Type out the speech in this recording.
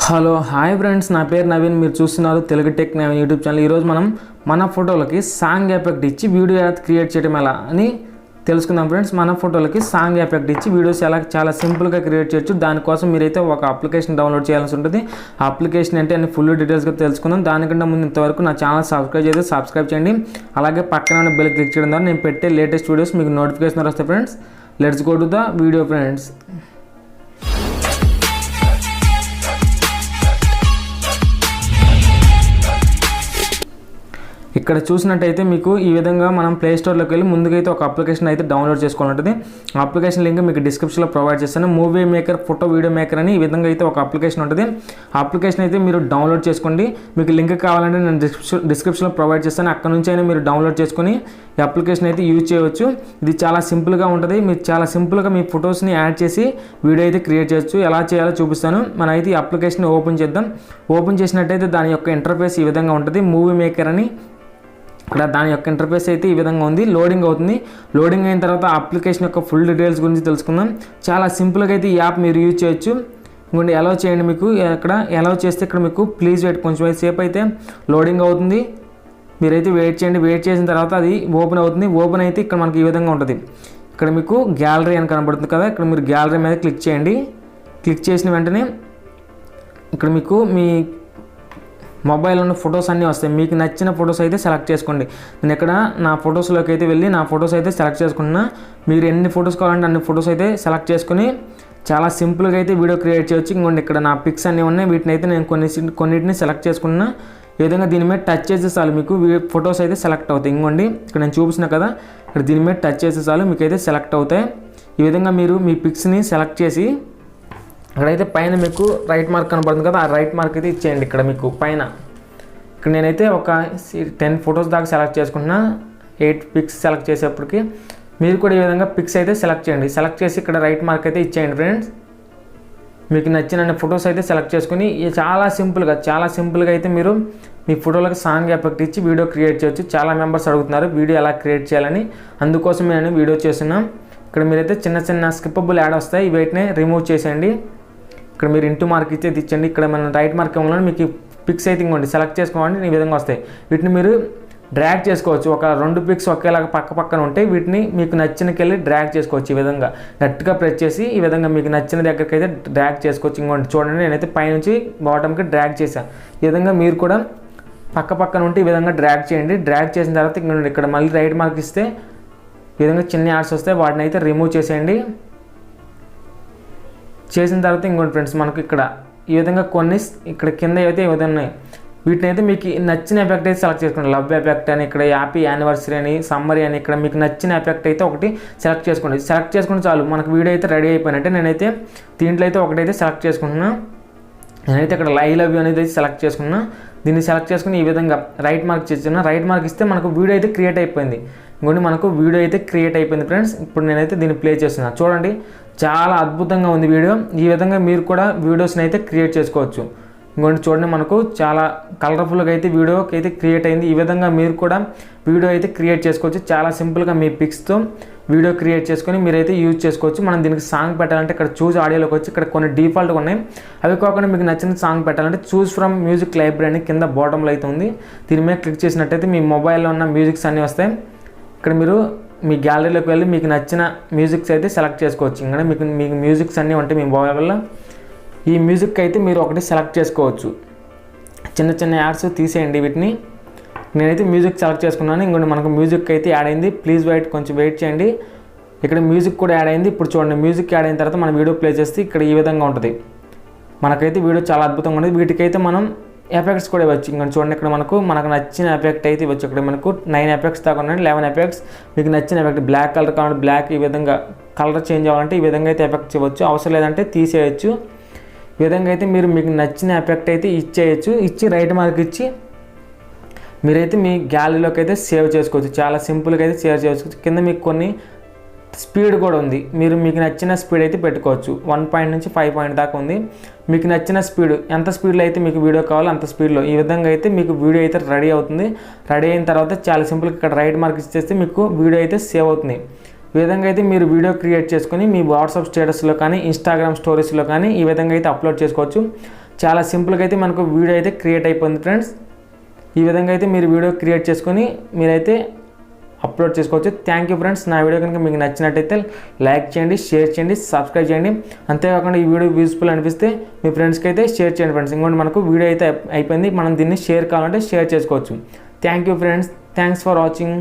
Hello hi friends, నా పేరు నవీన్. మీరు చూస్తున్నారు Telugu tech Naveen YouTube channel. ఈరోజు మనం మన ఫోటోలకి సాంగ్ ఎఫెక్ట్ ఇచ్చి వీడియో క్రియేట్ చేయడం ఎలా అని తెలుసుకుందాం ఫ్రెండ్స్. మన ఫోటోలకి సాంగ్ ఎఫెక్ట్ ఇచ్చి వీడియోస్ ఎలా చాలా సింపుల్గా క్రియేట్ చేయొచ్చు. దానికోసం మీరైతే ఒక అప్లికేషన్ డౌన్లోడ్ చేయాల్సి ఉంటుంది. ఆ అప్లికేషన్ అంటే అన్ని ఫుల్ డీటెయిల్స్గా తెలుసుకుందాం. దానికంటే ముందు ఇంతవరకు నా ఛానల్ సబ్స్క్రైబ్ చేయండి. అలాగే పక్కన ఉన్న బెల్ క్లిక్ చేయడం ద్వారా నేను పెట్టే లేటెస్ట్ వీడియోస్ మీకు నోటిఫికేషన్ వస్తాయి friends. Let's go to the video friends. ఇక్కడ చూసినట్టయితే మీకు ఈ విధంగా మనం ప్లే స్టోర్లోకి వెళ్ళి ముందుకైతే ఒక అప్లికేషన్ అయితే డౌన్లోడ్ చేసుకోవాలంటుంది. ఆ అప్లికేషన్ లింక్ మీకు డిస్క్రిప్షన్లో ప్రొవైడ్ చేస్తాను. Movie maker, photo video maker అని ఈ విధంగా అయితే ఒక అప్లికేషన్ ఉంటుంది. ఆ అప్లికేషన్ అయితే మీరు డౌన్లోడ్ చేసుకోండి. మీకు లింక్ కావాలంటే నేను డిస్క్రిప్షన్లో ప్రొవైడ్ చేస్తాను. అక్కడ నుంచి అయినా మీరు డౌన్లోడ్ చేసుకొని ఈ అప్లికేషన్ అయితే యూజ్ చేయవచ్చు. ఇది చాలా సింపుల్గా ఉంటుంది. మీరు చాలా సింపుల్గా మీ ఫొటోస్ని యాడ్ చేసి వీడియో అయితే క్రియేట్ చేయొచ్చు. ఎలా చేయాలో చూపిస్తాను. మనం అయితే ఈ అప్లికేషన్ ఓపెన్ చేద్దాం. ఓపెన్ చేసినట్టయితే దాని యొక్క ఇంటర్ఫేస్ ఈ విధంగా ఉంటుంది. మూవీ మేకర్ అని ఇక్కడ దాని యొక్క ఇంటర్ఫేస్ అయితే ఈ విధంగా ఉంది. లోడింగ్ అవుతుంది. లోడింగ్ అయిన తర్వాత అప్లికేషన్ యొక్క ఫుల్ డీటెయిల్స్ గురించి తెలుసుకుందాం. చాలా సింపుల్గా అయితే ఈ యాప్ మీరు యూజ్ చేయొచ్చు. ఇంకోటి అలౌ చేయండి. మీకు ఇక్కడ అలౌ చేస్తే ఇక్కడ మీకు ప్లీజ్ వెయిట్, కొంచెం సేపు అయితే లోడింగ్ అవుతుంది. మీరైతే వెయిట్ చేయండి. వెయిట్ చేసిన తర్వాత అది ఓపెన్ అవుతుంది. ఓపెన్ అయితే ఇక్కడ మనకి ఈ విధంగా ఉంటుంది. ఇక్కడ మీకు గ్యాలరీ అని కనబడుతుంది కదా, ఇక్కడ మీరు గ్యాలరీ మీద క్లిక్ చేయండి. క్లిక్ చేసిన వెంటనే ఇక్కడ మీకు మీ మొబైల్లో ఉన్న ఫొటోస్ అన్నీ వస్తాయి. మీకు నచ్చిన ఫొటోస్ అయితే సెలెక్ట్ చేసుకోండి. నేను ఇక్కడ నా ఫొటోస్లోకి అయితే వెళ్ళి నా ఫొటోస్ అయితే సెలెక్ట్ చేసుకున్నా. మీరు ఎన్ని ఫొటోస్ కావాలంటే అన్ని ఫొటోస్ అయితే సెలెక్ట్ చేసుకుని చాలా సింపుల్గా అయితే వీడియో క్రియేట్ చేయొచ్చు. ఇంకోండి ఇక్కడ నా పిక్స్ అన్నీ ఉన్నాయి. వీటిని అయితే నేను కొన్నిటిని సెలెక్ట్ చేసుకున్నా. ఈ విధంగా దీని మీద టచ్ చేస్తే చాలు మీకు ఫొటోస్ అయితే సెలెక్ట్ అవుతాయి. ఇంకోండి ఇక్కడ నేను చూపిస్తున్నా కదా, ఇక్కడ దీని మీద టచ్ చేస్తే చాలు మీకు అయితే సెలెక్ట్ అవుతాయి. ఈ విధంగా మీరు మీ పిక్స్ని సెలెక్ట్ చేసి ఇక్కడైతే పైన మీకు రైట్ మార్క్ కనబడుతుంది కదా, ఆ రైట్ మార్క్ అయితే ఇచ్చేయండి. ఇక్కడ మీకు పైన ఇక్కడ నేనైతే ఒక 10 ఫొటోస్ దాకా సెలెక్ట్ చేసుకుంటున్నా. 8 పిక్స్ సెలెక్ట్ చేసేప్పటికి మీరు కూడా ఈ విధంగా పిక్స్ అయితే సెలెక్ట్ చేయండి. సెలెక్ట్ చేసి ఇక్కడ రైట్ మార్క్ అయితే ఇచ్చేయండి ఫ్రెండ్స్. మీకు నచ్చిన ఫొటోస్ అయితే సెలెక్ట్ చేసుకుని చాలా సింపుల్గా అయితే మీరు మీ ఫోటోలకు సాంగ్ ఎఫెక్ట్ ఇచ్చి వీడియో క్రియేట్ చేయొచ్చు. చాలా మెంబర్స్ అడుగుతున్నారు వీడియో ఎలా క్రియేట్ చేయాలని, అందుకోసం నేను వీడియో చేస్తున్నాం. ఇక్కడ మీరైతే చిన్న స్కిప్పబుల్ యాడ్ వస్తాయి. వీటిని రిమూవ్ చేసేయండి. ఇక్కడ మీరు ఇంటూ మార్క్ ఇచ్చి ఇచ్చండి. ఇక్కడ మనం రైట్ మార్క్ ఇవ్వగానే మీకు పిక్స్ అయితే ఇంకోండి సెలెక్ట్ చేసుకోండి. ఈ విధంగా వస్తాయి. వీటిని మీరు డ్రాగ్ చేసుకోవచ్చు. ఒక 2 పిక్స్ ఒకేలాగా పక్కన ఉంటే వీటిని మీకు నచ్చినకెళ్ళి డ్రాగ్ చేసుకోవచ్చు. ఈ విధంగా గట్టిగా ప్రెస్ చేసి ఈ విధంగా మీకు నచ్చిన దగ్గరికి అయితే డ్రాగ్ చేసుకోవచ్చు. ఇంకోండి చూడండి, నేనైతే పైనుంచి బాటమ్కి డ్రాగ్ చేశాను. ఈ విధంగా మీరు కూడా పక్కన ఉంటే ఈ విధంగా డ్రాగ్ చేయండి. డ్రాగ్ చేసిన తర్వాత ఇక్కడ మళ్ళీ రైట్ మార్క్ ఇస్తే ఈ విధంగా చిన్న యాడ్స్ వస్తాయి. వాటిని అయితే రిమూవ్ చేసేయండి. చేసిన తర్వాత ఇంకోటి ఫ్రెండ్స్, మనకు ఇక్కడ ఈ విధంగా కొన్ని ఇక్కడ కింద అయితే ఈ విధంగా ఉన్నాయి. వీటిని అయితే మీకు నచ్చిన ఎఫెక్ట్ అయితే సెలెక్ట్ చేసుకోండి. లవ్ ఎఫెక్ట్ అని, ఇక్కడ హ్యాపీ యానివర్సరీ అని, సమ్మరీ అని, ఇక్కడ మీకు నచ్చిన ఎఫెక్ట్ అయితే ఒకటి సెలెక్ట్ చేసుకోండి. సెలెక్ట్ చేసుకుంటే చాలు మనకు వీడియో అయితే రెడీ అయిపోయినట్టే. నేనైతే దీంట్లో అయితే ఒకటైతే సెలెక్ట్ చేసుకుంటున్నా. నేనైతే ఇక్కడ ఐ లవ్ యూ అనేది అయితే సెలెక్ట్ చేసుకున్నా. దీన్ని సెలెక్ట్ చేసుకుని ఈ విధంగా రైట్ మార్క్ చేస్తున్నా. రైట్ మార్క్ ఇస్తే మనకు వీడియో అయితే క్రియేట్ అయిపోయింది. ఇంకోటి మనకు వీడియో అయితే క్రియేట్ అయిపోయింది ఫ్రెండ్స్. ఇప్పుడు నేనైతే దీన్ని ప్లే చేస్తున్నాను. చూడండి, చాలా అద్భుతంగా ఉంది వీడియో. ఈ విధంగా మీరు కూడా వీడియోస్ని అయితే క్రియేట్ చేసుకోవచ్చు. ఇంకోటి చూడండి, మనకు చాలా కలర్ఫుల్గా అయితే వీడియోకి అయితే క్రియేట్ అయింది. ఈ విధంగా మీరు కూడా వీడియో అయితే క్రియేట్ చేసుకోవచ్చు. చాలా సింపుల్గా మీ పిక్స్తో వీడియో క్రియేట్ చేసుకొని మీరైతే యూజ్ చేసుకోవచ్చు. మనం దీనికి సాంగ్ పెట్టాలంటే ఇక్కడ చూస్ ఆడియోలోకి వచ్చి ఇక్కడ కొన్ని డిఫాల్ట్గా ఉన్నాయి. అవి కాకుండా మీకు నచ్చిన సాంగ్ పెట్టాలంటే చూస్ ఫ్రమ్ మ్యూజిక్ లైబ్రరీ అని కింద బాటంలో అయితే ఉంది. దీని మీద క్లిక్ చేసినట్టయితే మీ మొబైల్లో ఉన్న మ్యూజిక్స్ అన్నీ వస్తాయి. ఇక్కడ మీరు మీ గ్యాలరీలోకి వెళ్ళి మీకు నచ్చిన మ్యూజిక్స్ అయితే సెలెక్ట్ చేసుకోవచ్చు. ఇంకా మీకు మ్యూజిక్స్ అన్నీ ఉంటాయి మీ మొబైల్లో. ఈ మ్యూజిక్ అయితే మీరు ఒకటి సెలెక్ట్ చేసుకోవచ్చు. చిన్న యాడ్స్ తీసేయండి. వీటిని నేనైతే మ్యూజిక్ సెలెక్ట్ చేసుకున్నాను. ఇంకోటి మనకు మ్యూజిక్ అయితే యాడ్ అయింది. ప్లీజ్ వెయిట్, కొంచెం వెయిట్ చేయండి. ఇక్కడ మ్యూజిక్ కూడా యాడ్ అయింది. ఇప్పుడు చూడండి, మ్యూజిక్ యాడ్ అయిన తర్వాత మన వీడియో ప్లే చేస్తే ఇక్కడ ఈ విధంగా ఉంటుంది. మనకైతే వీడియో చాలా అద్భుతంగా ఉంటుంది. వీటికైతే మనం ఎఫెక్ట్స్ కూడా ఇవ్వచ్చు. ఇంకా చూడండి, ఇక్కడ మనకు నచ్చిన ఎఫెక్ట్ అయితే ఇవ్వచ్చు. ఇక్కడ మనకు 9 ఎఫెక్ట్స్ దాకా ఉన్నాయి. 11 ఎఫెక్ట్స్ మీకు నచ్చిన ఎఫెక్ట్. బ్లాక్ కలర్ కావాలంటే బ్లాక్, ఈ విధంగా కలర్ చేంజ్ అవ్వాలంటే ఈ విధంగా అయితే ఎఫెక్ట్స్ ఇవ్వచ్చు. అవసరం లేదంటే తీసేయచ్చు. ఈ విధంగా అయితే మీరు మీకు నచ్చిన ఎఫెక్ట్ అయితే ఇచ్చేయచ్చు. ఇచ్చి రైట్ మార్క్ ఇచ్చి మీరైతే మీ గ్యాలరీలోకి అయితే సేవ్ చేసుకోవచ్చు. చాలా సింపుల్గా అయితే సేవ్ చేసుకోవచ్చు. కింద మీకు కొన్ని స్పీడ్ కూడా ఉంది. మీకు నచ్చిన స్పీడ్ అయితే పెట్టుకోవచ్చు. 1 నుంచి 5 దాకా ఉంది. మీకు నచ్చిన స్పీడ్, ఎంత స్పీడ్లో అయితే మీకు వీడియో కావాలో అంత స్పీడ్లో ఈ విధంగా అయితే మీకు వీడియో అయితే రెడీ అవుతుంది. రెడీ అయిన తర్వాత చాలా సింపుల్గా ఇక్కడ రైట్ మార్క్ ఇచ్చేస్తే మీకు వీడియో అయితే సేవ్ అవుతుంది. ఈ విధంగా అయితే మీరు వీడియో క్రియేట్ చేసుకొని మీ వాట్సాప్ స్టేటస్లో కానీ, ఇన్స్టాగ్రామ్ స్టోరీస్లో కానీ ఈ విధంగా అయితే అప్లోడ్ చేసుకోవచ్చు. చాలా సింపుల్గా అయితే మనకు వీడియో అయితే క్రియేట్ అయిపోయింది ఫ్రెండ్స్. ఈ విధంగా అయితే మీరు వీడియో క్రియేట్ చేసుకొని మీరైతే అప్లోడ్ చేసుకోవచ్చు. Thank you friends. నా వీడియో కనుక మీకు నచ్చినట్టయితే లైక్ చేయండి, షేర్ చేయండి, సబ్స్క్రైబ్ చేయండి. అంతేకాకుండా ఈ వీడియో యూస్ఫుల్ అనిపిస్తే మీ ఫ్రెండ్స్కి అయితే షేర్ చేయండి ఫ్రెండ్స్. ఇంకోటి మనకు వీడియో అయితే అయిపోయింది, మనం దీన్ని షేర్ కావాలంటే షేర్ చేసుకోవచ్చు. Thank you friends. Thanks for watching.